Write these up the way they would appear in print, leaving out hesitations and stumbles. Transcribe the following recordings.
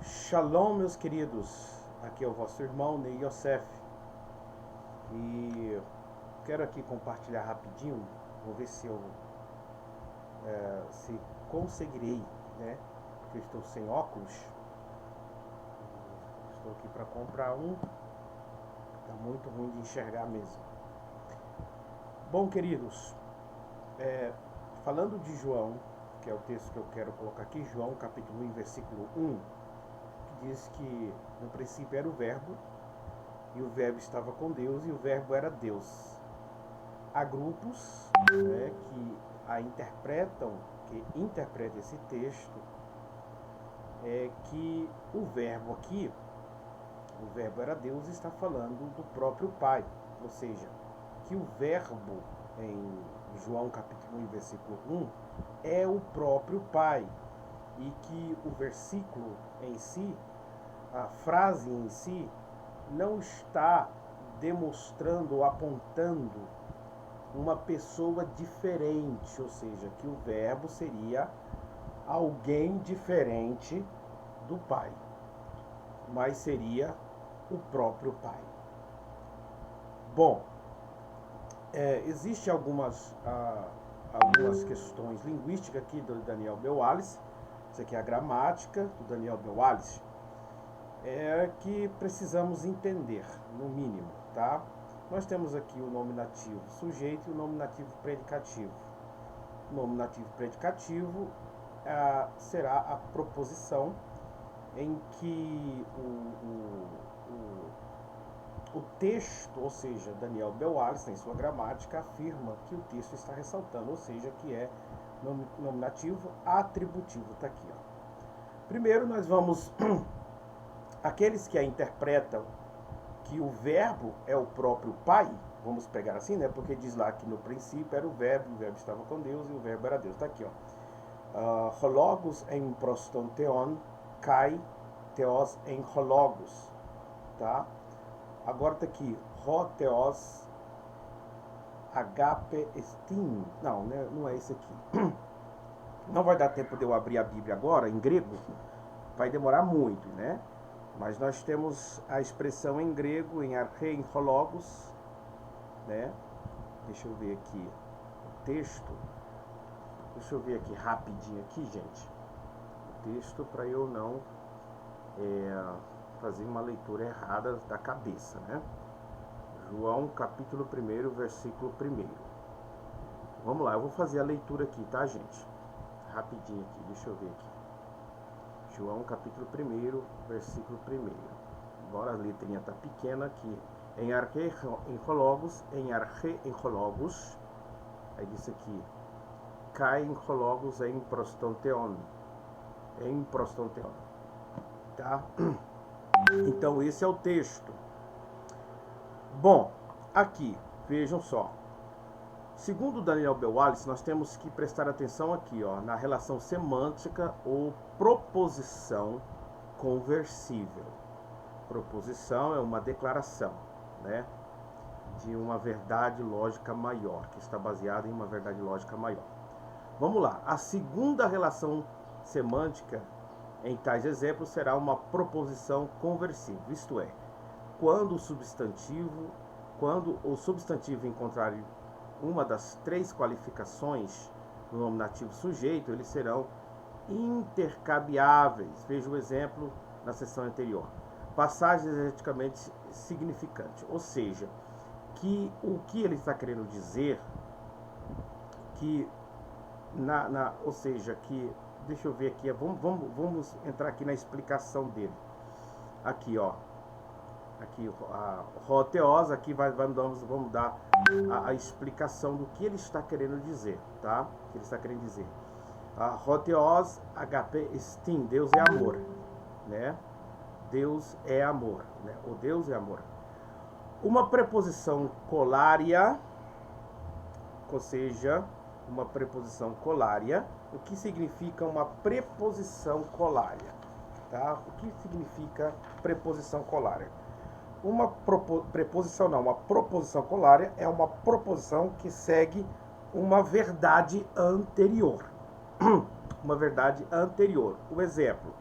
Shalom, meus queridos. Aqui é o vosso irmão Ney Yosef. E quero aqui compartilhar rapidinho. Vou ver se eu se conseguirei, né? Porque eu estou sem óculos. Estou aqui para comprar um. Tá muito ruim de enxergar mesmo. Bom, queridos, falando de João, que é o texto que eu quero colocar aqui, João capítulo 1, versículo 1, que diz que no princípio era o verbo, e o verbo estava com Deus, e o verbo era Deus. Há grupos, né, que interpretam esse texto, que o verbo aqui, o verbo era Deus, está falando do próprio Pai, ou seja, que o verbo em João capítulo 1, versículo 1, é o próprio Pai, e que o versículo em si, a frase em si, não está demonstrando ou apontando uma pessoa diferente, ou seja, que o verbo seria alguém diferente do Pai, mas seria o próprio Pai. Bom, existe algumas questões linguísticas aqui do Daniel Beualis. Isso aqui é a gramática do Daniel Beualis, que precisamos entender, no mínimo, tá? Nós temos aqui o nominativo sujeito e o nominativo predicativo. O nominativo predicativo será a proposição em que o texto, ou seja, Daniel Beualis, em sua gramática, afirma que o texto está ressaltando, ou seja, que é nominativo atributivo. Está aqui, ó. Primeiro nós vamos aqueles que a interpretam que o verbo é o próprio Pai, vamos pegar assim, né? Porque diz lá que no princípio era o verbo estava com Deus e o verbo era Deus. Está aqui, ó. Hologos em prostonteon, kai theos em hologos, tá? Agora tá aqui, ho theos agape estin. Não, né? Não é esse aqui. Não vai dar tempo de eu abrir a Bíblia agora, em grego, vai demorar muito, né? Mas nós temos a expressão em grego, em arche, em hologos, né? Deixa eu ver aqui o texto. Deixa eu ver aqui rapidinho aqui, gente. O texto para eu não fazer uma leitura errada da cabeça, né? João capítulo 1, versículo 1. Vamos lá, eu vou fazer a leitura aqui, tá, gente? Rapidinho aqui, deixa eu ver aqui. João capítulo 1, versículo 1. Embora a letrinha tá pequena aqui. Em arche, em hologos, em arche, em hologos. Aí disse aqui, kai em hologos, em prostonteon. Em prostonteon. Tá? Então esse é o texto. Bom, aqui, vejam só. Segundo Daniel Beualis, nós temos que prestar atenção aqui, ó, na relação semântica ou proposição conversível. Proposição é uma declaração, né, de uma verdade lógica maior, que está baseada em uma verdade lógica maior. Vamos lá. A segunda relação semântica em tais exemplos será uma proposição conversível, isto é, quando o substantivo encontrar uma das três qualificações do nominativo sujeito, eles serão intercambiáveis. Veja o exemplo na seção anterior. Passagens exegeticamente significantes, ou seja, que o que ele está querendo dizer, que ou seja, que deixa eu ver aqui, vamos entrar aqui na explicação dele. Aqui, ó. Aqui a roteos, aqui vamos dar a explicação do que ele está querendo dizer, tá? O que ele está querendo dizer. A roteos agape estin, Deus é amor, né? Deus é amor, né? O Deus é amor. Uma preposição colária, ou seja, uma preposição colária. O que significa uma preposição colária, tá? O que significa preposição colária? Uma proposição colária é uma proposição que segue uma verdade anterior. Uma verdade anterior. O exemplo: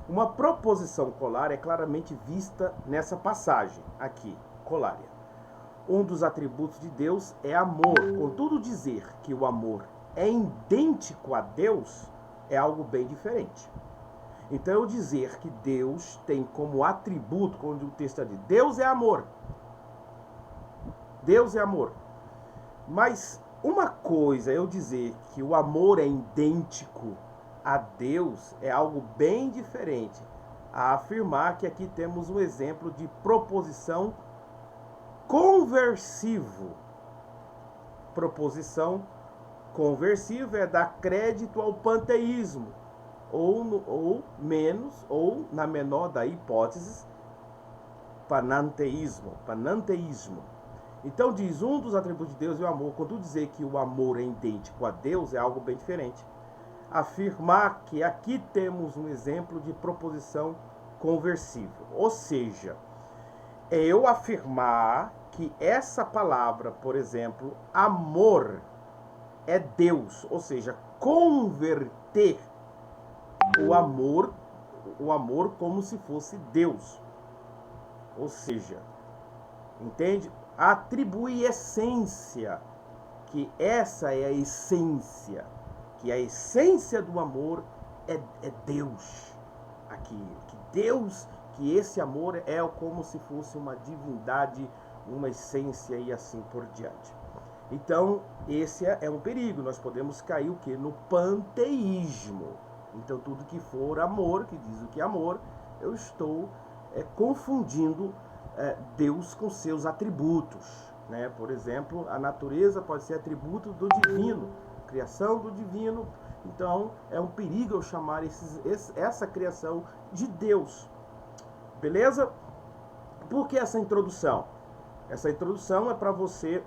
Uma proposição colária é claramente vista nessa passagem aqui, colária. Um dos atributos de Deus é amor. Contudo, dizer que o amor é idêntico a Deus é algo bem diferente. Então, eu dizer que Deus tem como atributo, quando o texto diz, Deus é amor. Deus é amor. Mas uma coisa é eu dizer que o amor é idêntico a Deus é algo bem diferente a afirmar que aqui temos um exemplo de proposição conversivo. Proposição conversiva é dar crédito ao panteísmo, ou menos, ou na menor da hipótese, pananteísmo. Então diz, um dos atributos de Deus é o amor. Quando dizer que o amor é idêntico a Deus é algo bem diferente. Afirmar que aqui temos um exemplo de proposição conversiva. Ou seja, é eu afirmar que essa palavra, por exemplo, amor, é Deus. Ou seja, converter o amor como se fosse Deus. Ou seja, entende? Atribuir essência, que essa é a essência, que a essência do amor é Deus. Aqui, que Deus, que esse amor é como se fosse uma divindade, uma essência e assim por diante. Então, esse é um perigo. Nós podemos cair o quê? No panteísmo. Então, tudo que for amor, que diz o que é amor, eu estou confundindo Deus com seus atributos, né? Por exemplo, a natureza pode ser atributo do divino, criação do divino. Então, é um perigo eu chamar essa criação de Deus. Beleza? Por que essa introdução? Essa introdução é para você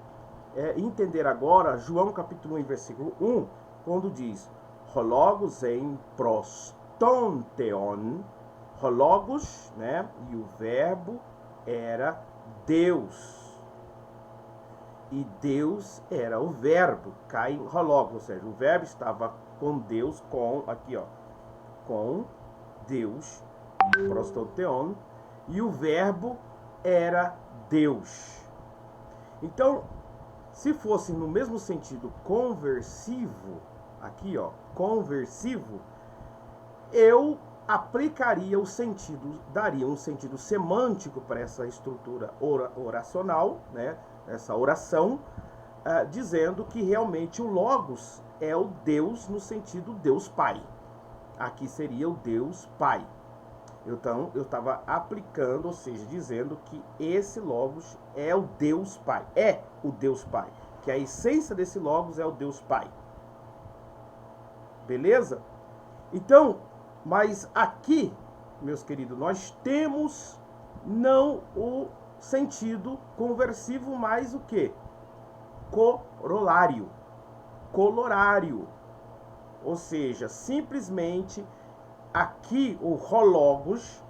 entender agora João capítulo 1, versículo 1, quando diz Hologos em prostonteon, Hologos, né? E o verbo era Deus. E Deus era o verbo, cai em Hologos, ou seja, o verbo estava com Deus, com Deus, prostonteon, e o verbo era Deus. Então, se fosse no mesmo sentido conversivo, aqui conversivo, eu aplicaria o sentido, daria um sentido semântico para essa estrutura oracional, né, essa oração, dizendo que realmente o Logos é o Deus no sentido Deus Pai. Aqui seria o Deus Pai. Então, eu estava aplicando, ou seja, dizendo que esse Logos é o Deus Pai. É o Deus Pai. Que a essência desse Logos é o Deus Pai. Beleza? Então, mas aqui, meus queridos, nós temos não o sentido conversivo, mas o quê? Corolário. Colorário. Ou seja, simplesmente aqui o Hologos,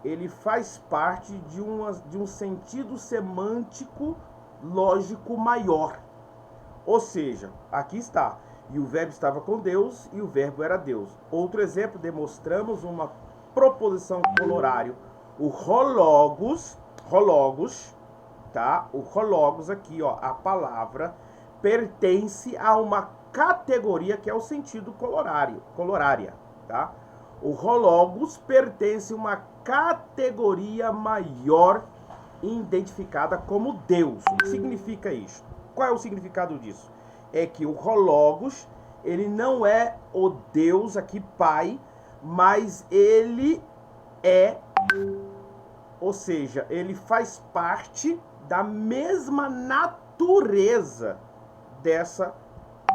ele faz parte de um sentido semântico lógico maior. Ou seja, aqui está, e o verbo estava com Deus, e o verbo era Deus. Outro exemplo, demonstramos uma proposição colorário. O Hologos, tá? O Hologos aqui, a palavra, pertence a uma categoria que é o sentido colorária, tá? O Hologos pertence a uma categoria maior identificada como Deus. O que significa isso? Qual é o significado disso? É que o Hologos, ele não é o Deus aqui Pai, mas ele ou seja, ele faz parte da mesma natureza dessa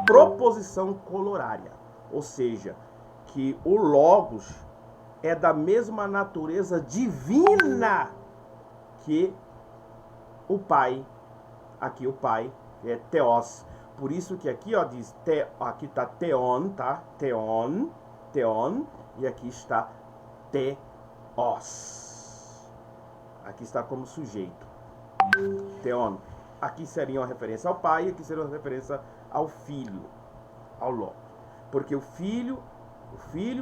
proposição colorária. Ou seja, que o Logos é da mesma natureza divina que o Pai. Aqui o Pai é Theos. Por isso que aqui diz, aqui está Theon, tá? Theon, e aqui está Theos. Aqui está como sujeito. Theon. Aqui seria uma referência ao Pai, aqui seria uma referência ao Filho, ao Logos. Porque o Filho,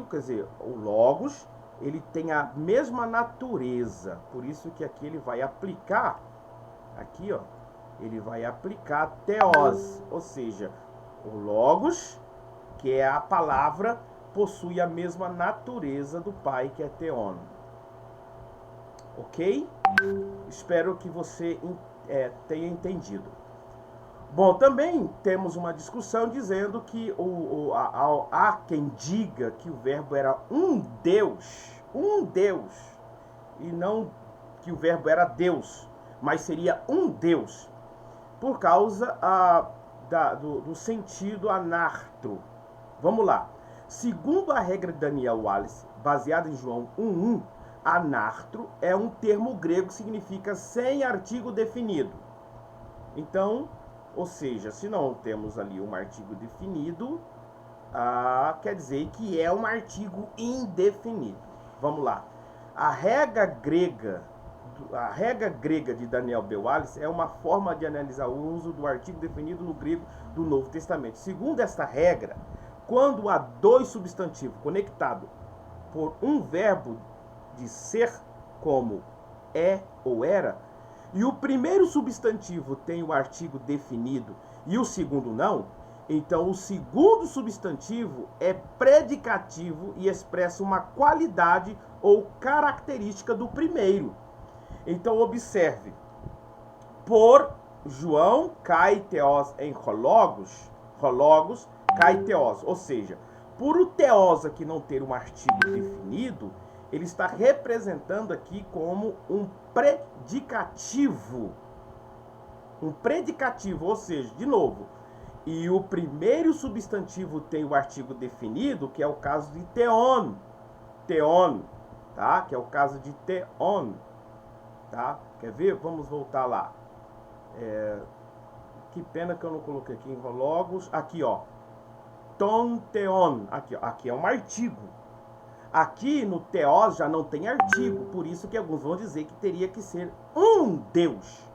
quer dizer, o Logos, ele tem a mesma natureza. Por isso que aqui ele vai aplicar, aqui ó, ele vai aplicar Theos, ou seja, o Logos, que é a palavra, possui a mesma natureza do Pai, que é Theon. Ok? Espero que você tenha entendido. Bom, também temos uma discussão dizendo que há quem diga que o verbo era um Deus, e não que o verbo era Deus, mas seria um Deus, por causa do sentido anartro. Vamos lá. Segundo a regra de Daniel Wallace, baseada em João 1:1, anartro é um termo grego que significa sem artigo definido. Então, ou seja, se não temos ali um artigo definido, quer dizer que é um artigo indefinido. Vamos lá. A regra grega de Daniel B. Wallace é uma forma de analisar o uso do artigo definido no grego do Novo Testamento. Segundo esta regra, quando há dois substantivos conectados por um verbo de ser, como é ou era, e o primeiro substantivo tem o artigo definido e o segundo não, então o segundo substantivo é predicativo e expressa uma qualidade ou característica do primeiro. Então observe, por João cai Theos em Hologos, cai Theos, ou seja, por o Theos aqui não ter um artigo definido, ele está representando aqui como um predicativo. Um predicativo, ou seja, de novo, e o primeiro substantivo tem o artigo definido, que é o caso de Theon, tá? Que é o caso de Theon, tá? Quer ver? Vamos voltar lá. Que pena que eu não coloquei aqui em Logos. Aqui, ó. Ton Theon. Aqui, ó. Aqui é um artigo. Aqui no Theos já não tem artigo, por isso que alguns vão dizer que teria que ser um Deus.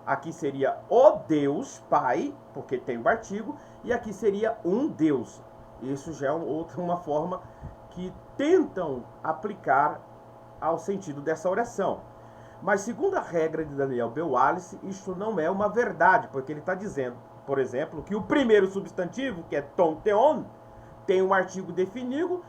Aqui seria o Deus Pai, porque tem o artigo, e aqui seria um Deus. Isso já é uma forma que tentam aplicar ao sentido dessa oração. Mas segundo a regra de Daniel B. Wallace, isso não é uma verdade, porque ele está dizendo, por exemplo, que o primeiro substantivo, que é ton Theon, tem um artigo definido,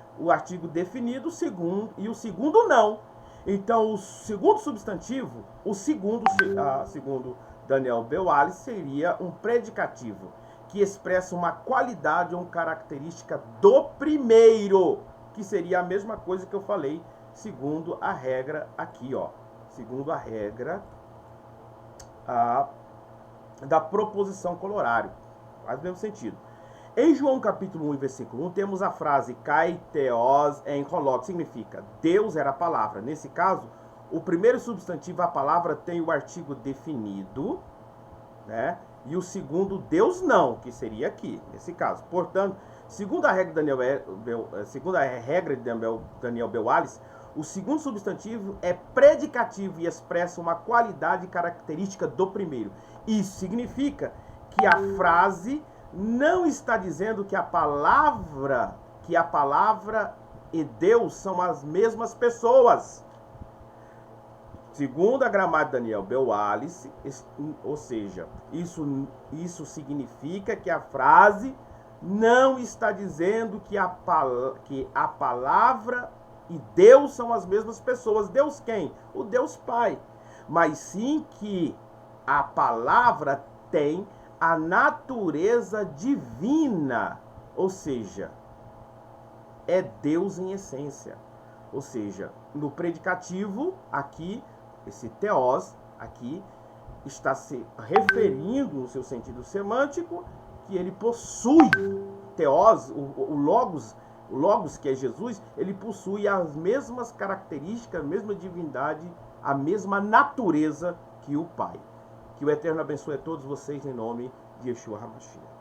segundo, e o segundo não. Então, o segundo substantivo, segundo Daniel B. Wallace, seria um predicativo, que expressa uma qualidade ou uma característica do primeiro, que seria a mesma coisa que eu falei, segundo a regra aqui, ó. Segundo a regra da proposição colorário. Faz o mesmo sentido. Em João capítulo 1, versículo 1, temos a frase Kai Theos en Hologos, significa Deus era a palavra. Nesse caso, o primeiro substantivo, a palavra, tem o artigo definido, né? E o segundo, Deus não, que seria aqui, nesse caso. Portanto, segundo a regra de Daniel B. Wallace, o segundo substantivo é predicativo e expressa uma qualidade característica do primeiro. Isso significa que a frase não está dizendo que a palavra e Deus são as mesmas pessoas. Segundo a gramática de Daniel B. Wallace, ou seja, isso significa que a frase não está dizendo que a palavra e Deus são as mesmas pessoas. Deus quem? O Deus Pai. Mas sim que a palavra tem a natureza divina, ou seja, é Deus em essência. Ou seja, no predicativo, aqui, esse Theos, aqui, está se referindo no seu sentido semântico, que ele possui, Theos, o Logos, que é Jesus, ele possui as mesmas características, a mesma divindade, a mesma natureza que o Pai. Que o Eterno abençoe a todos vocês em nome de Yeshua HaMashiach.